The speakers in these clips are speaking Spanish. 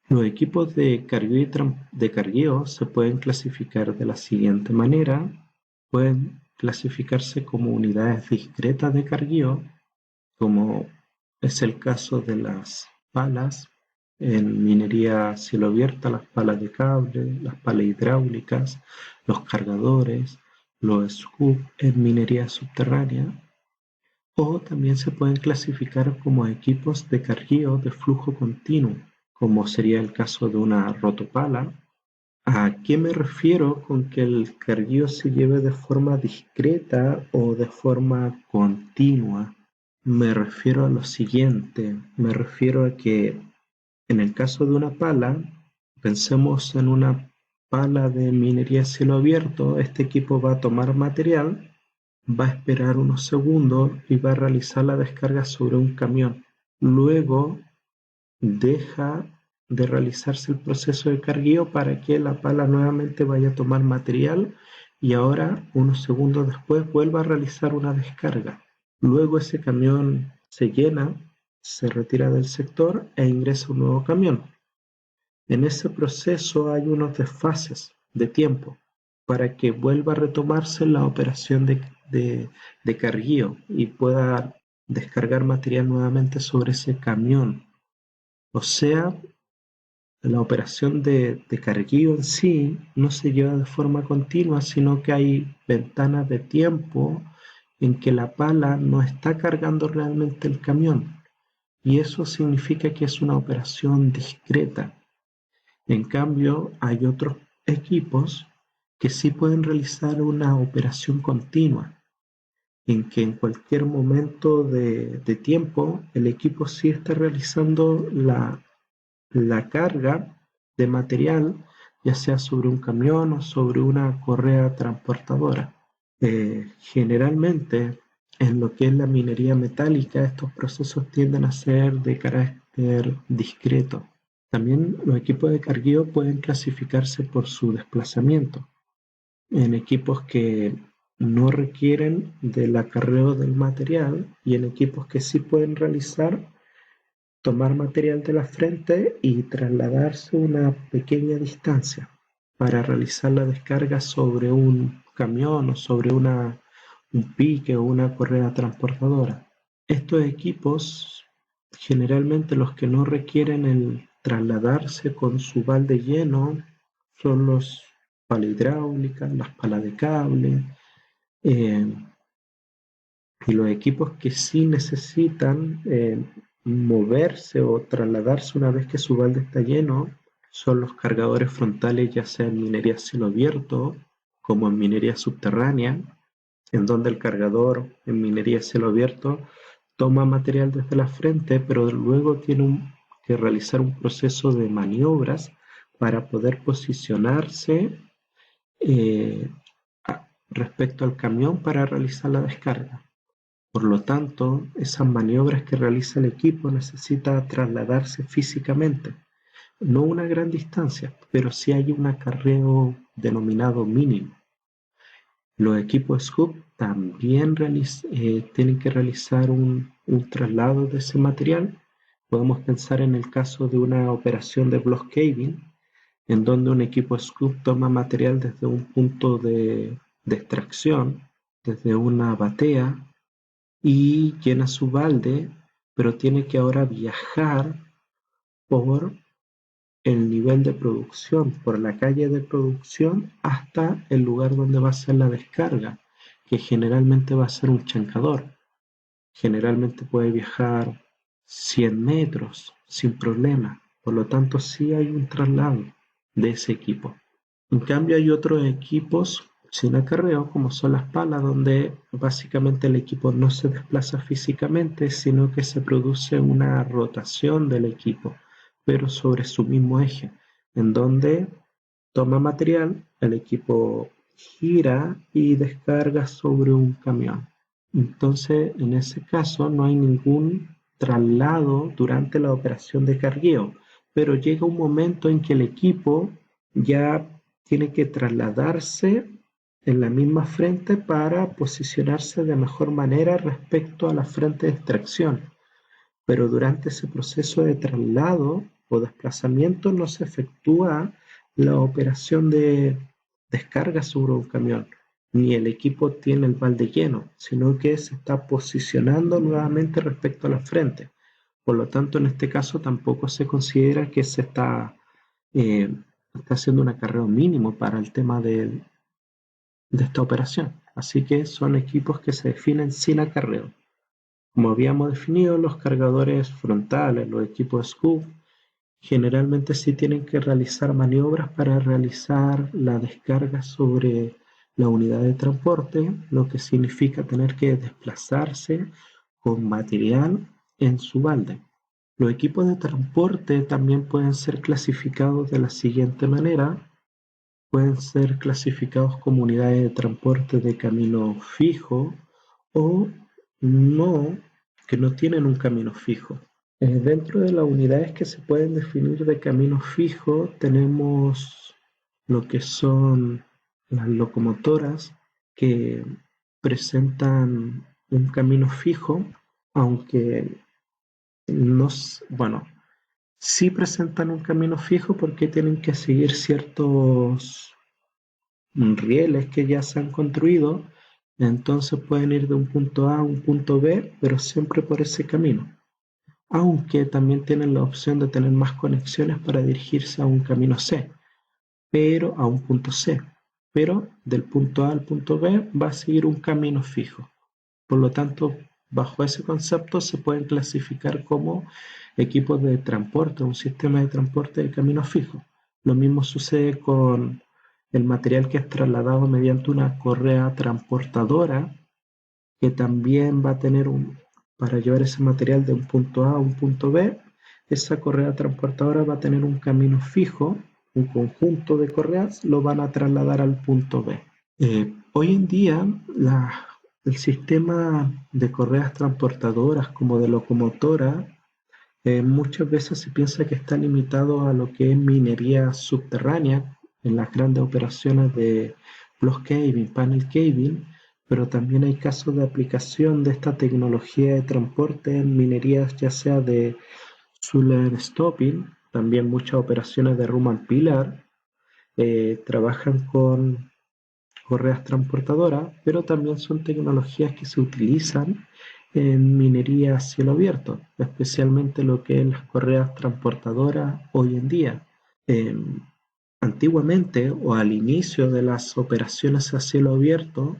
Los equipos de cargueo de cargueo se pueden clasificar de la siguiente manera. Pueden clasificarse como unidades discretas de cargueo, como es el caso de las palas en minería a cielo abierto, las palas de cable, las palas hidráulicas, los cargadores, los scoops en minería subterránea, o también se pueden clasificar como equipos de cargueo de flujo continuo, como sería el caso de una rotopala. ¿A qué me refiero con que el cargueo se lleve de forma discreta o de forma continua? Me refiero a lo siguiente, me refiero a que en el caso de una pala, pensemos en una pala de minería a cielo abierto. Este equipo va a tomar material, va a esperar unos segundos y va a realizar la descarga sobre un camión. Luego deja de realizarse el proceso de cargueo para que la pala nuevamente vaya a tomar material y ahora, unos segundos después, vuelva a realizar una descarga. Luego ese camión se llena, se retira del sector e ingresa un nuevo camión. En ese proceso hay unos desfases de tiempo para que vuelva a retomarse la operación de cargueo y pueda descargar material nuevamente sobre ese camión. O sea, la operación de cargueo en sí no se lleva de forma continua, sino que hay ventanas de tiempo en que la pala no está cargando realmente el camión. Y eso significa que es una operación discreta. En cambio, hay otros equipos que sí pueden realizar una operación continua, en que en cualquier momento de tiempo el equipo sí está realizando la carga de material, ya sea sobre un camión o sobre una correa transportadora. Generalmente, en lo que es la minería metálica, estos procesos tienden a ser de carácter discreto. También los equipos de cargueo pueden clasificarse por su desplazamiento, en equipos que no requieren del acarreo del material y en equipos que sí pueden realizar tomar material de la frente y trasladarse una pequeña distancia para realizar la descarga sobre un camión o sobre un pique o una correa transportadora. Estos equipos, generalmente los que no requieren el trasladarse con su balde lleno, son los palas hidráulicas, las palas de cable, eh, y los equipos que sí necesitan moverse o trasladarse una vez que su balde está lleno son los cargadores frontales, ya sea en minería a cielo abierto como en minería subterránea, en donde el cargador en minería a cielo abierto toma material desde la frente, pero luego tiene que realizar un proceso de maniobras para poder posicionarse eh, respecto al camión para realizar la descarga. Por lo tanto, esas maniobras que realiza el equipo necesita trasladarse físicamente, no una gran distancia, pero sí hay un acarreo denominado mínimo. Los equipos SCOOP también tienen que realizar un traslado de ese material. Podemos pensar en el caso de una operación de block caving, en donde un equipo SCOOP toma material desde un punto de extracción, desde una batea, y llena su balde, pero tiene que ahora viajar por el nivel de producción, por la calle de producción hasta el lugar donde va a ser la descarga, que generalmente va a ser un chancador. Generalmente puede viajar 100 metros sin problema, por lo tanto sí hay un traslado de ese equipo. En cambio hay otros equipos sin acarreo, como son las palas, donde básicamente el equipo no se desplaza físicamente, sino que se produce una rotación del equipo, pero sobre su mismo eje, en donde toma material, el equipo gira y descarga sobre un camión. Entonces, en ese caso, no hay ningún traslado durante la operación de cargueo, pero llega un momento en que el equipo ya tiene que trasladarse en la misma frente para posicionarse de mejor manera respecto a la frente de extracción. Pero durante ese proceso de traslado o desplazamiento no se efectúa la operación de descarga sobre un camión, ni el equipo tiene el balde lleno, sino que se está posicionando nuevamente respecto a la frente. Por lo tanto, en este caso tampoco se considera que se está haciendo un acarreo mínimo para el tema de esta operación. Así que son equipos que se definen sin acarreo. Como habíamos definido, los cargadores frontales, los equipos SCUF, generalmente sí tienen que realizar maniobras para realizar la descarga sobre la unidad de transporte, lo que significa tener que desplazarse con material en su balde. Los equipos de transporte también pueden ser clasificados de la siguiente manera. Pueden ser clasificados como unidades de transporte de camino fijo o no, que no tienen un camino fijo. Dentro de las unidades que se pueden definir de camino fijo tenemos lo que son las locomotoras que presentan un camino fijo, aunque no, bueno, sí presentan un camino fijo porque tienen que seguir ciertos rieles que ya se han construido, entonces pueden ir de un punto A a un punto B, pero siempre por ese camino. Aunque también tienen la opción de tener más conexiones para dirigirse a un camino C, pero a un punto C. Pero del punto A al punto B va a seguir un camino fijo. Por lo tanto, bajo ese concepto se pueden clasificar como equipos de transporte, un sistema de transporte de camino fijo. Lo mismo sucede con el material que es trasladado mediante una correa transportadora, que también va a tener para llevar ese material de un punto A a un punto B, esa correa transportadora va a tener un camino fijo, un conjunto de correas lo van a trasladar al punto B. Hoy en día el sistema de correas transportadoras como de locomotora muchas veces se piensa que está limitado a lo que es minería subterránea en las grandes operaciones de block caving, panel caving, pero también hay casos de aplicación de esta tecnología de transporte en minerías ya sea de Suller Stopping, también muchas operaciones de Roman Pillar trabajan con correas transportadoras, pero también son tecnologías que se utilizan en minería a cielo abierto, especialmente lo que es las correas transportadoras hoy en día. Eh, Antiguamente o al inicio de las operaciones a cielo abierto,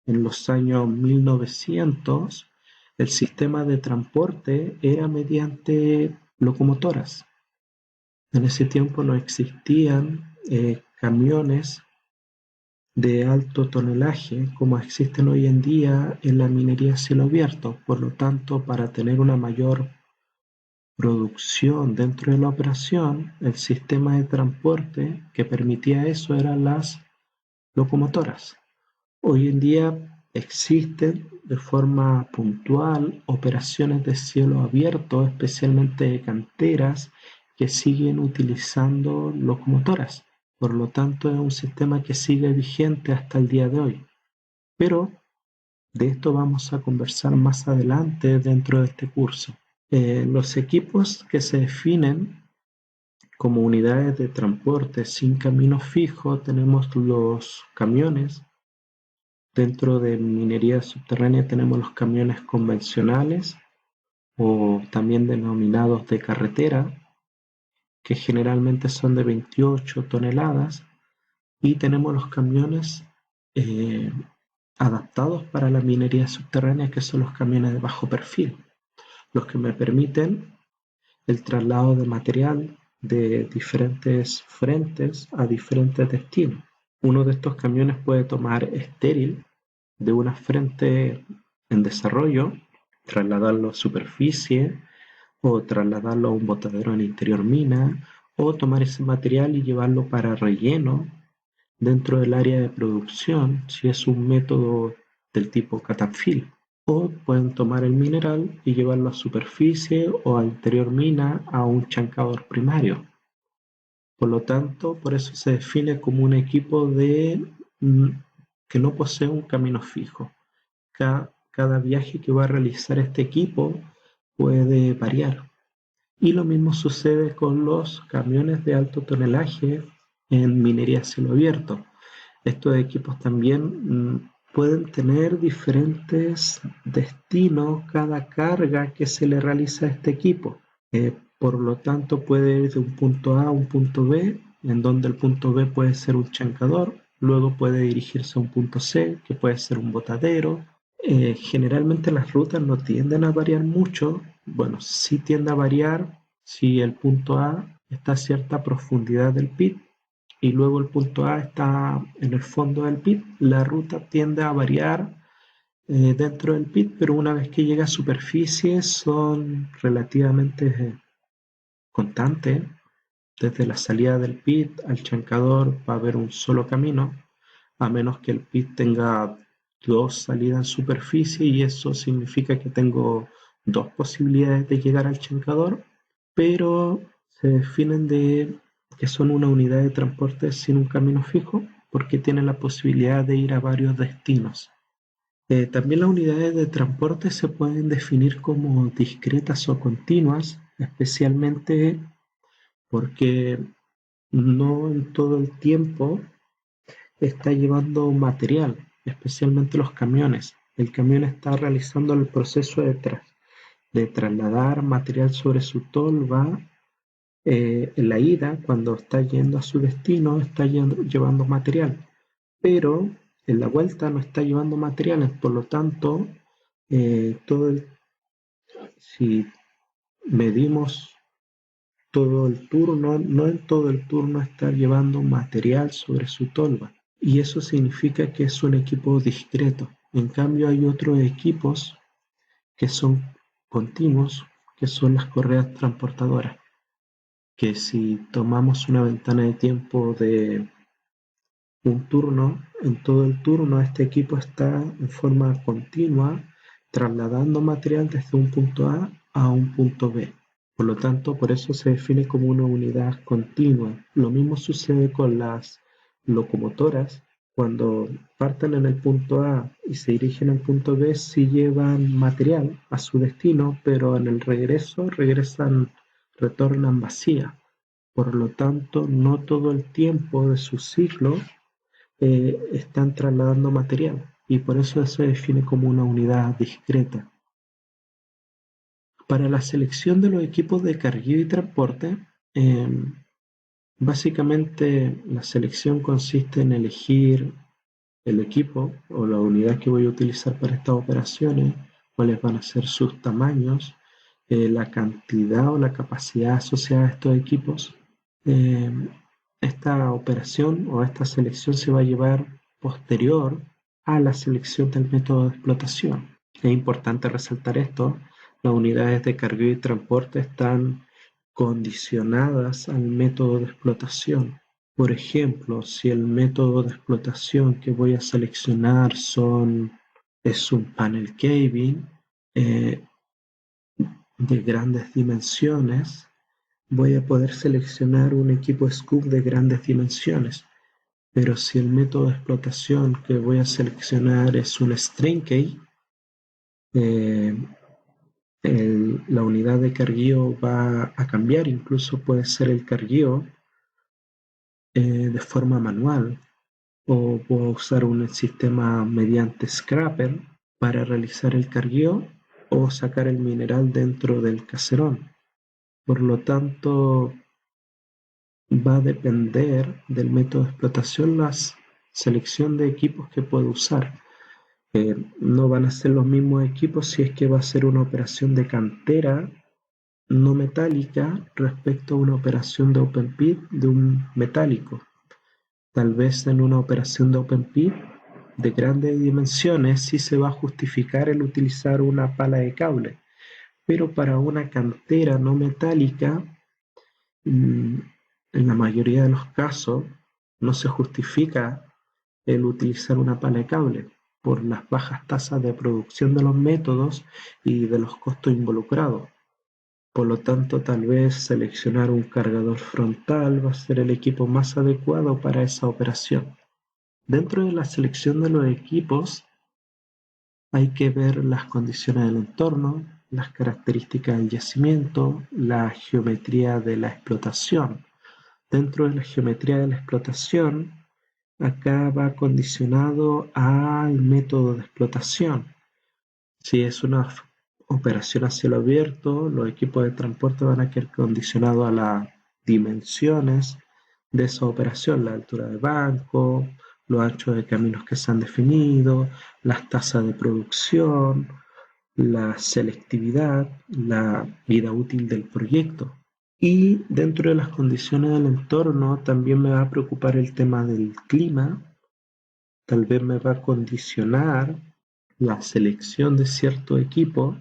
en los años 1900, el sistema de transporte era mediante locomotoras. En ese tiempo no existían camiones de alto tonelaje como existen hoy en día en la minería a cielo abierto. Por lo tanto, para tener una mayor producción dentro de la operación, el sistema de transporte que permitía eso eran las locomotoras. Hoy en día existen de forma puntual operaciones de cielo abierto, especialmente de canteras, que siguen utilizando locomotoras. Por lo tanto, es un sistema que sigue vigente hasta el día de hoy. Pero de esto vamos a conversar más adelante dentro de este curso. Los equipos que se definen como unidades de transporte sin camino fijo, tenemos los camiones. Dentro de minería subterránea tenemos los camiones convencionales o también denominados de carretera, que generalmente son de 28 toneladas, y tenemos los camiones eh, adaptados para la minería subterránea, que son los camiones de bajo perfil, los que me permiten el traslado de material de diferentes frentes a diferentes destinos. Uno de estos camiones puede tomar estéril de una frente en desarrollo, trasladarlo a superficie o trasladarlo a un botadero en interior mina, o tomar ese material y llevarlo para relleno dentro del área de producción si es un método del tipo catapfil. O pueden tomar el mineral y llevarlo a superficie o a interior mina a un chancador primario. Por lo tanto, por eso se define como un equipo que no posee un camino fijo. Cada viaje que va a realizar este equipo puede variar. Y lo mismo sucede con los camiones de alto tonelaje en minería a cielo abierto. Estos equipos también pueden tener diferentes destinos cada carga que se le realiza a este equipo. Por lo tanto, puede ir de un punto A a un punto B, en donde el punto B puede ser un chancador, luego puede dirigirse a un punto C, que puede ser un botadero. Generalmente las rutas no tienden a variar mucho. Bueno, sí tiende a variar si el punto A está a cierta profundidad del pit y luego el punto A está en el fondo del pit. La ruta tiende a variar dentro del pit, pero una vez que llega a superficie son relativamente constantes. Desde la salida del pit al chancador va a haber un solo camino, a menos que el pit tenga dos salidas en superficie, y eso significa que tengo dos posibilidades de llegar al chancador, pero se definen de que son una unidad de transporte sin un camino fijo porque tienen la posibilidad de ir a varios destinos. También las unidades de transporte se pueden definir como discretas o continuas, especialmente porque no en todo el tiempo está llevando material, especialmente los camiones. El camión está realizando el proceso de trasladar material sobre su tolva. En la ida, cuando está yendo a su destino, está llevando material, pero en la vuelta no está llevando materiales. Por lo tanto, todo si medimos todo el turno, no en todo el turno está llevando material sobre su tolva. Y eso significa que es un equipo discreto. En cambio, hay otros equipos que son continuos, que son las correas transportadoras, que si tomamos una ventana de tiempo de un turno, en todo el turno este equipo está en forma continua trasladando material desde un punto A un punto B. Por lo tanto, por eso se define como una unidad continua. Lo mismo sucede con las locomotoras. Cuando parten en el punto A y se dirigen al punto B, sí llevan material a su destino, pero en el regreso retornan vacías. Por lo tanto, no todo el tiempo de su ciclo están trasladando material, y por eso se define como una unidad discreta. Para la selección de los equipos de cargueo y transporte, eh, básicamente la selección consiste en elegir el equipo o la unidad que voy a utilizar para estas operaciones, cuáles van a ser sus tamaños, la cantidad o la capacidad asociada a estos equipos. Eh, Esta operación o esta selección se va a llevar posterior a la selección del método de explotación. Es importante resaltar esto: las unidades de cargueo y transporte están condicionadas al método de explotación. Por ejemplo, si el método de explotación que voy a seleccionar es un panel cabin de grandes dimensiones, voy a poder seleccionar un equipo scoop de grandes dimensiones. Pero si el método de explotación que voy a seleccionar es un strain key, la unidad de cargueo va a cambiar. Incluso puede ser el cargueo de forma manual, o puedo usar un sistema mediante scrapper para realizar el cargueo o sacar el mineral dentro del caserón. Por lo tanto, va a depender del método de explotación la selección de equipos que puedo usar. No van a ser los mismos equipos si es que va a ser una operación de cantera no metálica respecto a una operación de open pit de un metálico. Tal vez en una operación de open pit de grandes dimensiones sí se va a justificar el utilizar una pala de cable, pero para una cantera no metálica, en la mayoría de los casos no se justifica el utilizar una pala de cable por las bajas tasas de producción de los métodos y de los costos involucrados. Por lo tanto, tal vez seleccionar un cargador frontal va a ser el equipo más adecuado para esa operación. Dentro de la selección de los equipos hay que ver las condiciones del entorno, las características del yacimiento, la geometría de la explotación. Dentro de la geometría de la explotación, acá va condicionado al método de explotación. Si es una operación a cielo abierto, los equipos de transporte van a quedar condicionados a las dimensiones de esa operación, la altura de banco, los anchos de caminos que se han definido, las tasas de producción, la selectividad, la vida útil del proyecto. Y dentro de las condiciones del entorno también me va a preocupar el tema del clima, tal vez me va a condicionar la selección de cierto equipo,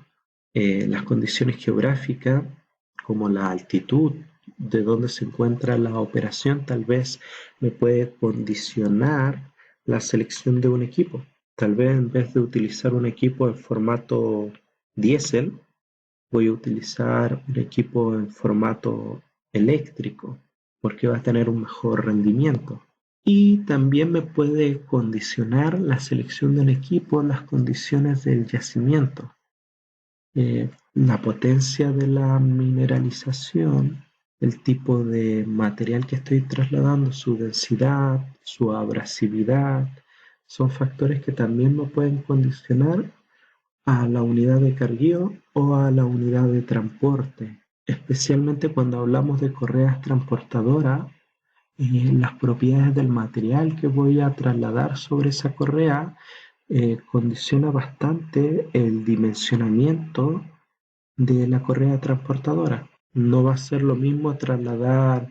las condiciones geográficas, como la altitud de donde se encuentra la operación, tal vez me puede condicionar la selección de un equipo. Tal vez en vez de utilizar un equipo en formato diésel, voy a utilizar un equipo en formato eléctrico, porque va a tener un mejor rendimiento. Y también me puede condicionar la selección del equipo en las condiciones del yacimiento, la potencia de la mineralización, el tipo de material que estoy trasladando, su densidad, su abrasividad, son factores que también me pueden condicionar a la unidad de cargueo o a la unidad de transporte, especialmente cuando hablamos de correas transportadoras. Las propiedades del material que voy a trasladar sobre esa correa condiciona bastante el dimensionamiento de la correa transportadora. No va a ser lo mismo trasladar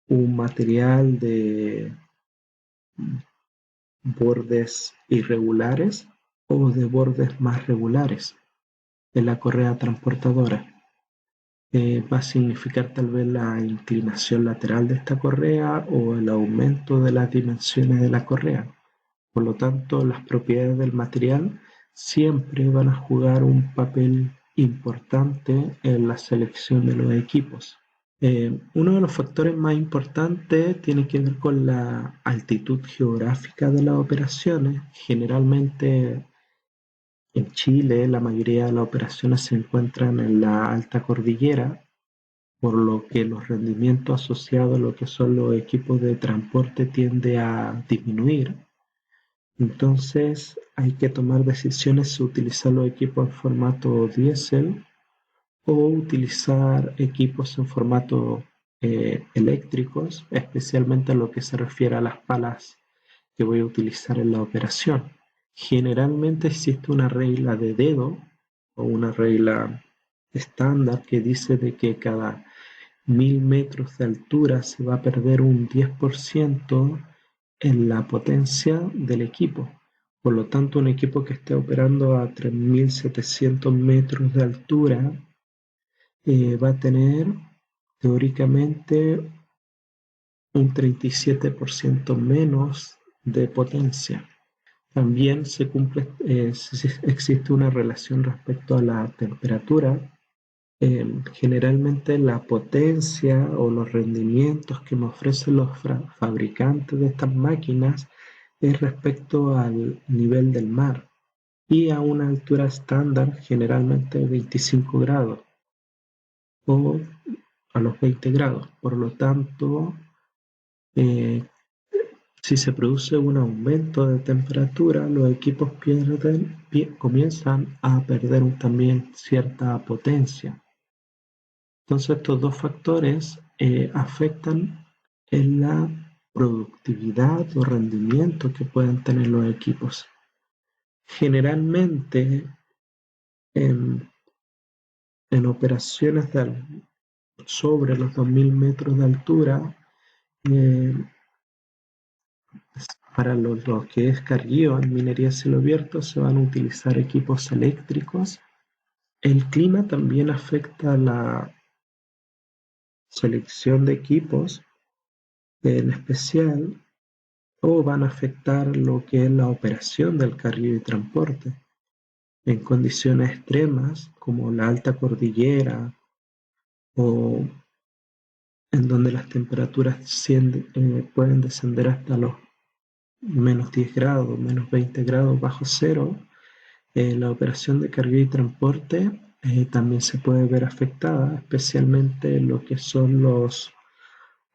un material de bordes irregulares o de bordes más regulares en la correa transportadora. Va a significar tal vez la inclinación lateral de esta correa o el aumento de las dimensiones de la correa. Por lo tanto, las propiedades del material siempre van a jugar un papel importante en la selección de los equipos. Uno de los factores más importantes tiene que ver con la altitud geográfica de las operaciones. Generalmente en Chile la mayoría de las operaciones se encuentran en la alta cordillera, por lo que los rendimientos asociados a lo que son los equipos de transporte tiende a disminuir. Entonces hay que tomar decisiones si utilizar los equipos en formato diésel o utilizar equipos en formato eléctricos, especialmente en lo que se refiere a las palas que voy a utilizar en la operación. Generalmente existe una regla de dedo o una regla estándar que dice de que cada 1000 metros de altura se va a perder un 10% en la potencia del equipo. Por lo tanto, un equipo que esté operando a 3700 metros de altura va a tener teóricamente un 37% menos de potencia. También existe una relación respecto a la temperatura. Generalmente la potencia o los rendimientos que me ofrecen los fabricantes de estas máquinas es respecto al nivel del mar y a una altura estándar, generalmente 25 grados o a los 20 grados. Por lo tanto, si se produce un aumento de temperatura, los equipos comienzan a perder también cierta potencia. Entonces estos dos factores afectan en la productividad o rendimiento que pueden tener los equipos. Generalmente en operaciones sobre los 2000 metros de altura, para lo que es carguío en minería a cielo abierto se van a utilizar equipos eléctricos. El clima también afecta la selección de equipos, en especial, o van a afectar lo que es la operación del carguío y transporte. En condiciones extremas, como la alta cordillera o en donde las temperaturas pueden descender hasta los menos 10 grados, menos 20 grados bajo cero, la operación de carguío y transporte también se puede ver afectada, especialmente lo que son los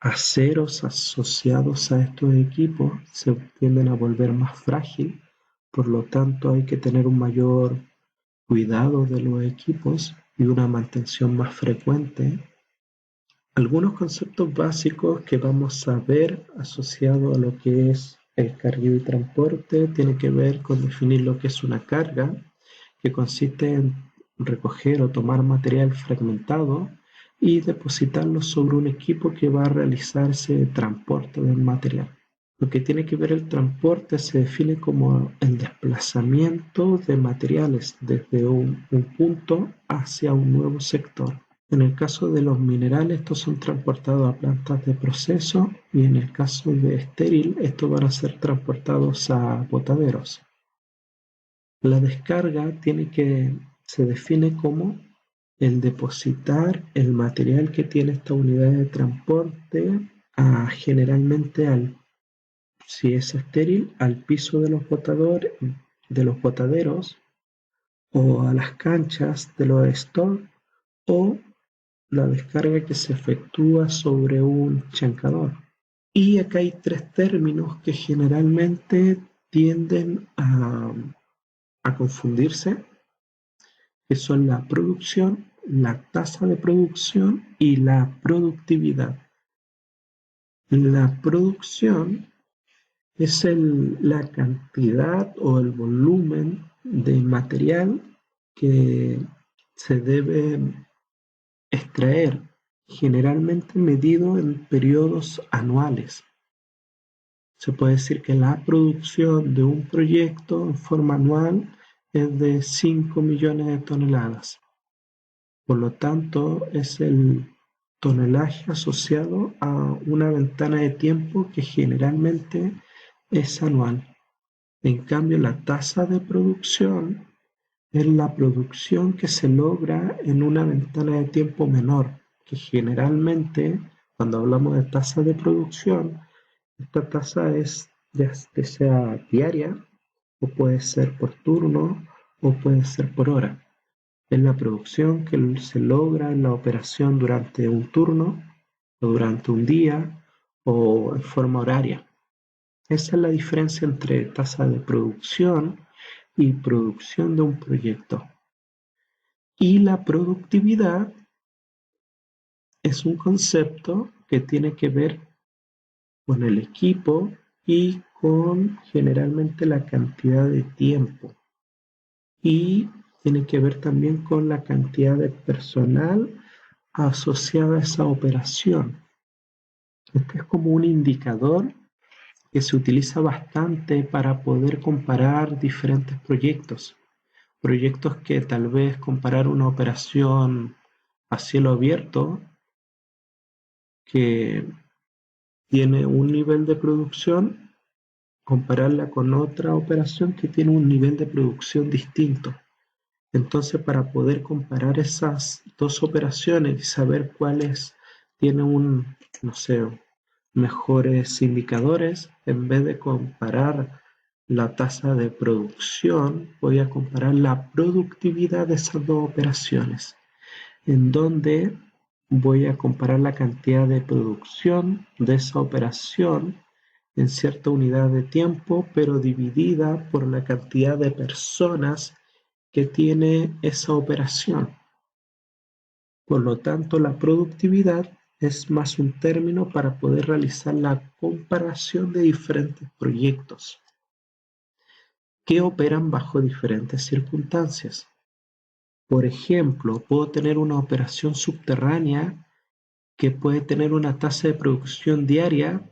aceros asociados a estos equipos se tienden a volver más frágil, por lo tanto hay que tener un mayor cuidado de los equipos y una mantención más frecuente. Algunos conceptos básicos que vamos a ver asociados a lo que es el cargueo y transporte tiene que ver con definir lo que es una carga, que consiste en recoger o tomar material fragmentado y depositarlo sobre un equipo que va a realizar ese transporte del material. Lo que tiene que ver el transporte se define como el desplazamiento de materiales desde un punto hacia un nuevo sector. En el caso de los minerales, estos son transportados a plantas de proceso y en el caso de estéril, estos van a ser transportados a botaderos. La descarga se define como el depositar el material que tiene esta unidad de transporte generalmente si es estéril, al piso de los botaderos o a las canchas de los stores o la descarga que se efectúa sobre un chancador. Y acá hay tres términos que generalmente tienden a confundirse, que son la producción, la tasa de producción y la productividad. La producción es la cantidad o el volumen de material que se debe extraer, generalmente medido en periodos anuales. Se puede decir que la producción de un proyecto en forma anual es de 5 millones de toneladas. Por lo tanto, es el tonelaje asociado a una ventana de tiempo que generalmente es anual. En cambio, la tasa de producción es la producción que se logra en una ventana de tiempo menor, que generalmente, cuando hablamos de tasa de producción, esta tasa es ya sea diaria, o puede ser por turno, o puede ser por hora. Es la producción que se logra en la operación durante un turno, o durante un día, o en forma horaria. Esa es la diferencia entre tasa de producción y producción de un proyecto. Y la productividad es un concepto que tiene que ver con el equipo y con generalmente la cantidad de tiempo. Y tiene que ver también con la cantidad de personal asociada a esa operación. Este es como un indicador que se utiliza bastante para poder comparar diferentes proyectos. Proyectos que tal vez comparar una operación a cielo abierto que tiene un nivel de producción, compararla con otra operación que tiene un nivel de producción distinto. Entonces, para poder comparar esas dos operaciones y saber cuáles tienen mejores indicadores, en vez de comparar la tasa de producción, voy a comparar la productividad de esas dos operaciones, en donde voy a comparar la cantidad de producción de esa operación en cierta unidad de tiempo, pero dividida por la cantidad de personas que tiene esa operación. Por lo tanto, la productividad es más un término para poder realizar la comparación de diferentes proyectos que operan bajo diferentes circunstancias. Por ejemplo, puedo tener una operación subterránea que puede tener una tasa de producción diaria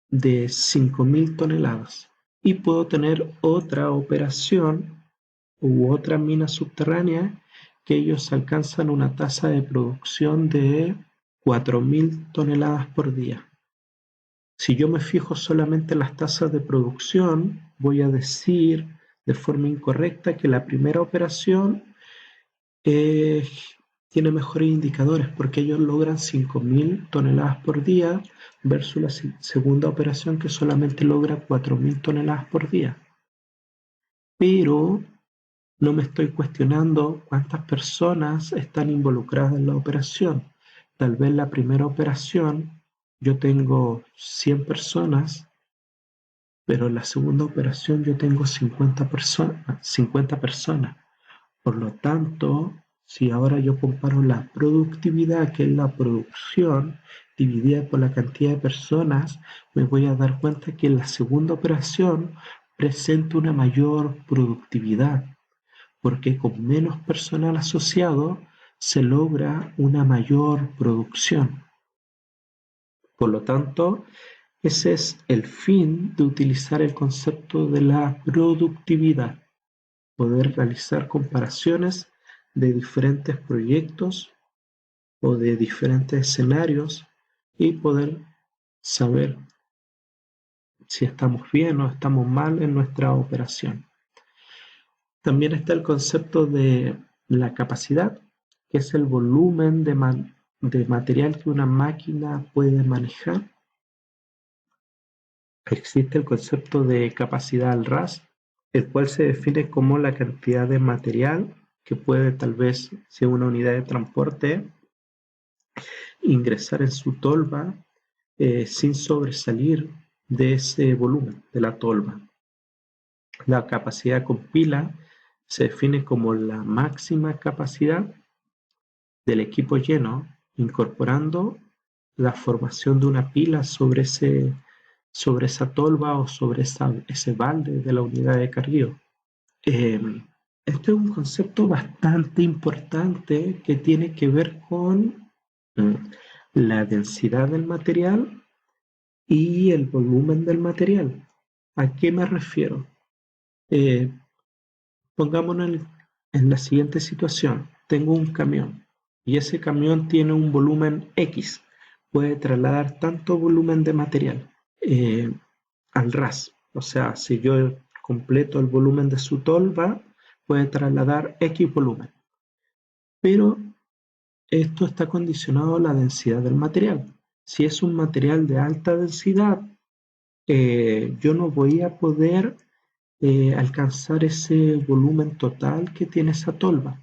de 5.000 toneladas y puedo tener otra operación u otra mina subterránea que ellos alcanzan una tasa de producción de 4.000 toneladas por día. Si yo me fijo solamente en las tasas de producción, voy a decir de forma incorrecta que la primera operación eh, tiene mejores indicadores porque ellos logran 5.000 toneladas por día versus la segunda operación que solamente logra 4.000 toneladas por día. Pero No me estoy cuestionando cuántas personas están involucradas en la operación. Tal vez la primera operación yo tengo 100 personas, pero en la segunda operación yo tengo 50 personas. Por lo tanto, si ahora yo comparo la productividad, que es la producción, dividida por la cantidad de personas, me voy a dar cuenta que en la segunda operación presenta una mayor productividad, porque con menos personal asociado se logra una mayor producción. Por lo tanto, ese es el fin de utilizar el concepto de la productividad. Poder realizar comparaciones de diferentes proyectos o de diferentes escenarios y poder saber si estamos bien o estamos mal en nuestra operación. También está el concepto de la capacidad, que es el volumen de material que una máquina puede manejar. Existe el concepto de capacidad al ras, el cual se define como la cantidad de material que puede, tal vez, si una unidad de transporte, ingresar en su tolva sin sobresalir de ese volumen de la tolva. La capacidad con pila se define como la máxima capacidad del equipo lleno, incorporando la formación de una pila sobre esa tolva o sobre ese balde de la unidad de cargueo. Este es un concepto bastante importante que tiene que ver con la densidad del material y el volumen del material. ¿A qué me refiero? Pongámonos en la siguiente situación. Tengo un camión y ese camión tiene un volumen X. Puede trasladar tanto volumen de material al ras. O sea, si yo completo el volumen de su tolva, puede trasladar X volumen. Pero esto está condicionado a la densidad del material. Si es un material de alta densidad, yo no voy a poder alcanzar ese volumen total que tiene esa tolva.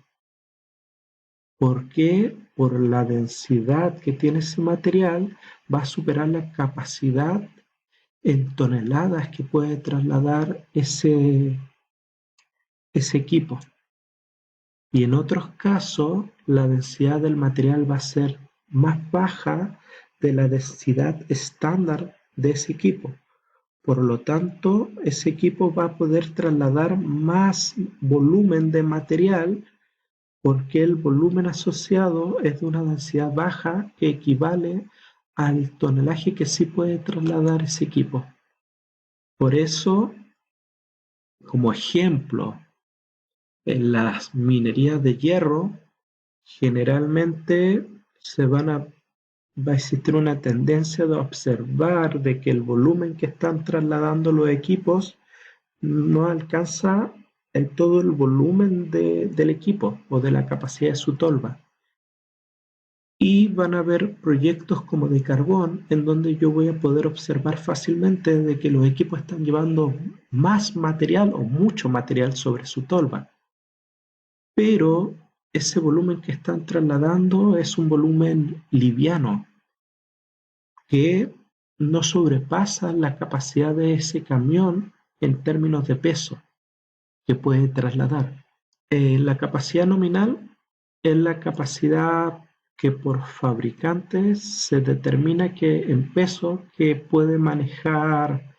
¿Por qué? Por la densidad que tiene ese material va a superar la capacidad en toneladas que puede trasladar ese equipo. Y en otros casos, la densidad del material va a ser más baja de la densidad estándar de ese equipo. Por lo tanto, ese equipo va a poder trasladar más volumen de material porque el volumen asociado es de una densidad baja que equivale al tonelaje que sí puede trasladar ese equipo. Por eso, como ejemplo, en las minerías de hierro, generalmente va a existir una tendencia de observar de que el volumen que están trasladando los equipos no alcanza todo el volumen del equipo o de la capacidad de su tolva. Y van a haber proyectos como de carbón en donde yo voy a poder observar fácilmente de que los equipos están llevando más material o mucho material sobre su tolva. Pero ese volumen que están trasladando es un volumen liviano que no sobrepasa la capacidad de ese camión en términos de peso que puede trasladar. La capacidad nominal es la capacidad que por fabricante se determina que en peso que puede manejar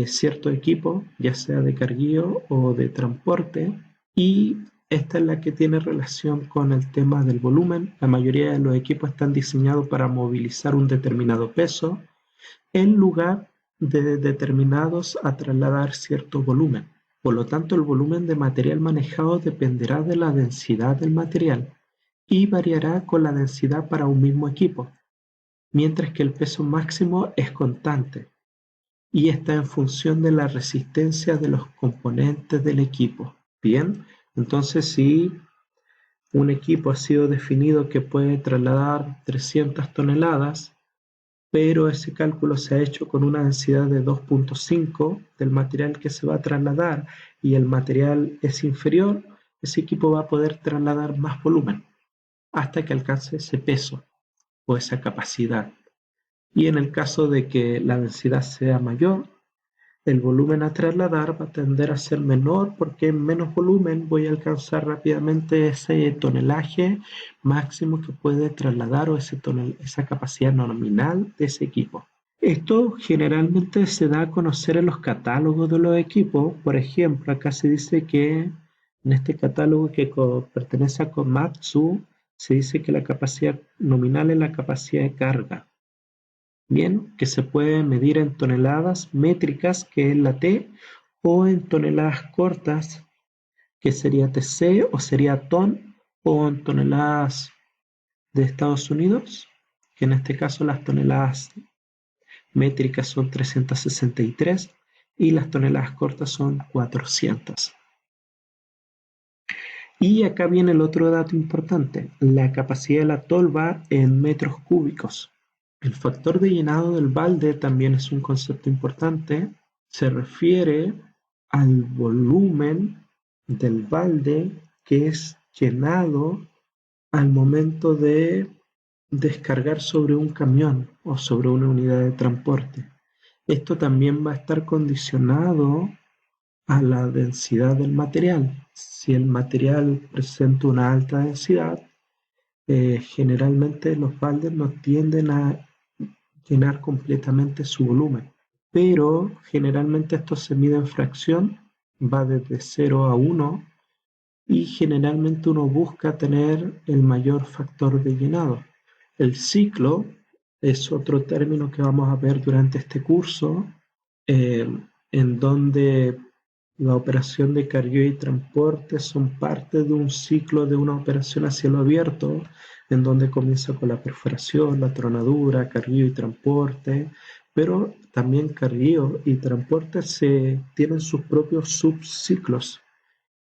cierto equipo, ya sea de carguío o de transporte, y esta es la que tiene relación con el tema del volumen. La mayoría de los equipos están diseñados para movilizar un determinado peso en lugar de determinados a trasladar cierto volumen. Por lo tanto, el volumen de material manejado dependerá de la densidad del material y variará con la densidad para un mismo equipo, mientras que el peso máximo es constante y está en función de la resistencia de los componentes del equipo. Bien, entonces si un equipo ha sido definido que puede trasladar 300 toneladas, pero ese cálculo se ha hecho con una densidad de 2.5 del material que se va a trasladar y el material es inferior, ese equipo va a poder trasladar más volumen hasta que alcance ese peso o esa capacidad. Y en el caso de que la densidad sea mayor, el volumen a trasladar va a tender a ser menor porque en menos volumen voy a alcanzar rápidamente ese tonelaje máximo que puede trasladar o esa capacidad nominal de ese equipo. Esto generalmente se da a conocer en los catálogos de los equipos. Por ejemplo, acá se dice que en este catálogo que pertenece a Komatsu, se dice que la capacidad nominal es la capacidad de carga. Bien, que se puede medir en toneladas métricas, que es la T, o en toneladas cortas, que sería TC o sería ton, o en toneladas de Estados Unidos, que en este caso las toneladas métricas son 363 y las toneladas cortas son 400. Y acá viene el otro dato importante, la capacidad de la tolva en metros cúbicos. El factor de llenado del balde también es un concepto importante. Se refiere al volumen del balde que es llenado al momento de descargar sobre un camión o sobre una unidad de transporte. Esto también va a estar condicionado a la densidad del material. Si el material presenta una alta densidad, generalmente los baldes no tienden a llenar completamente su volumen, pero generalmente esto se mide en fracción, va desde 0 a 1 y generalmente uno busca tener el mayor factor de llenado. El ciclo es otro término que vamos a ver durante este curso, eh, en donde la operación de cargueo y transporte son parte de un ciclo de una operación a cielo abierto, en donde comienza con la perforación, la tronadura, cargueo y transporte, pero también cargueo y transporte tienen sus propios subciclos.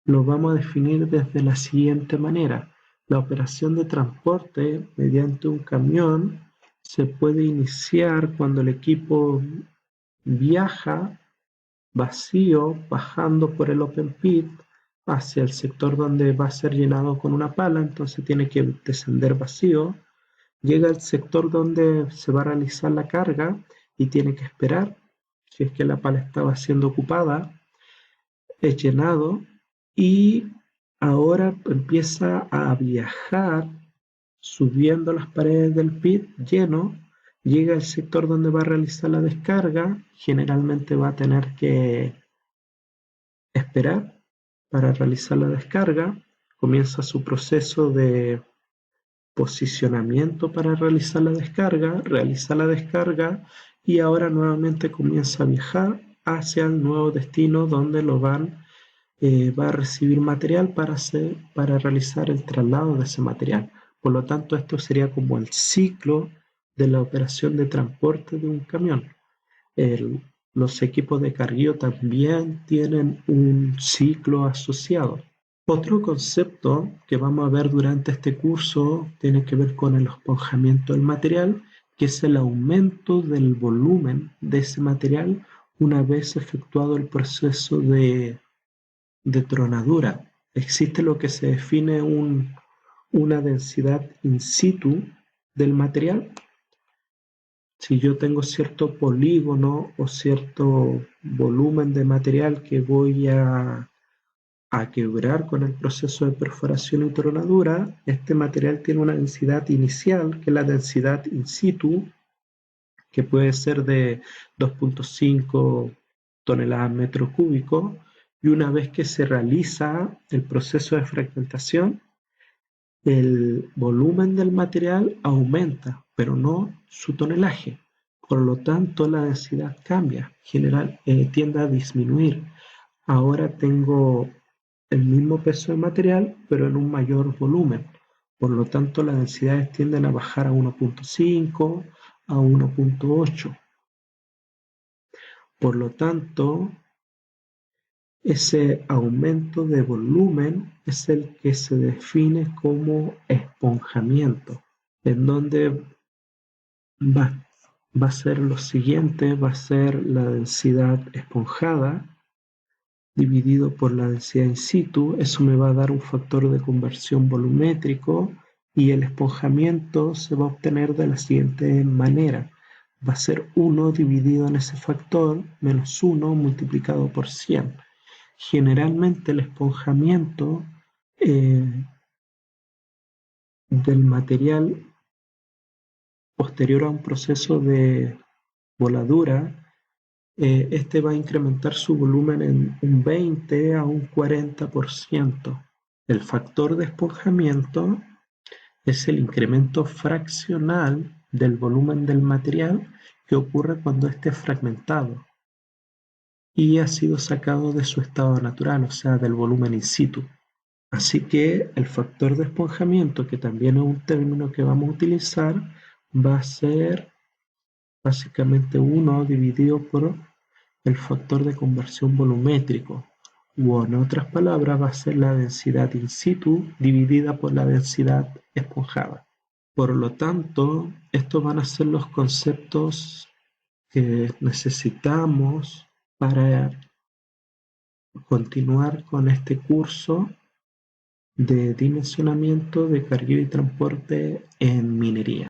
Los vamos a definir desde la siguiente manera. La operación de transporte mediante un camión se puede iniciar cuando el equipo viaja vacío bajando por el open pit hacia el sector donde va a ser llenado con una pala, entonces tiene que descender vacío, llega al sector donde se va a realizar la carga y tiene que esperar, si es que la pala estaba siendo ocupada, es llenado y ahora empieza a viajar subiendo las paredes del pit lleno, llega al sector donde va a realizar la descarga, generalmente va a tener que esperar para realizar la descarga, comienza su proceso de posicionamiento para realizar la descarga, realiza la descarga y ahora nuevamente comienza a viajar hacia el nuevo destino donde va a recibir material para realizar el traslado de ese material. Por lo tanto, esto sería como el ciclo de la operación de transporte de un camión. Los equipos de cargueo también tienen un ciclo asociado. Otro concepto que vamos a ver durante este curso tiene que ver con el esponjamiento del material, que es el aumento del volumen de ese material una vez efectuado el proceso de tronadura. Existe lo que se define una densidad in situ del material. Si yo tengo cierto polígono o cierto volumen de material que voy a quebrar con el proceso de perforación y tronadura, este material tiene una densidad inicial, que es la densidad in situ, que puede ser de 2.5 toneladas metro cúbico, y una vez que se realiza el proceso de fragmentación, el volumen del material aumenta, pero no su tonelaje. Por lo tanto, la densidad cambia, tiende a disminuir. Ahora tengo el mismo peso de material, pero en un mayor volumen. Por lo tanto, las densidades tienden a bajar a 1.5, a 1.8. Por lo tanto, ese aumento de volumen es el que se define como esponjamiento, en donde va a ser lo siguiente, va a ser la densidad esponjada dividido por la densidad in situ. Eso me va a dar un factor de conversión volumétrico y el esponjamiento se va a obtener de la siguiente manera. Va a ser 1 dividido en ese factor menos 1 multiplicado por 100. Generalmente el esponjamiento del material posterior a un proceso de voladura, este va a incrementar su volumen en un 20 a un 40%. El factor de esponjamiento es el incremento fraccional del volumen del material que ocurre cuando esté fragmentado y ha sido sacado de su estado natural, o sea, del volumen in situ. Así que el factor de esponjamiento, que también es un término que vamos a utilizar, va a ser básicamente 1 dividido por el factor de conversión volumétrico, o en otras palabras va a ser la densidad in situ dividida por la densidad esponjada. Por lo tanto, estos van a ser los conceptos que necesitamos para continuar con este curso de dimensionamiento de cargueo y transporte en minería.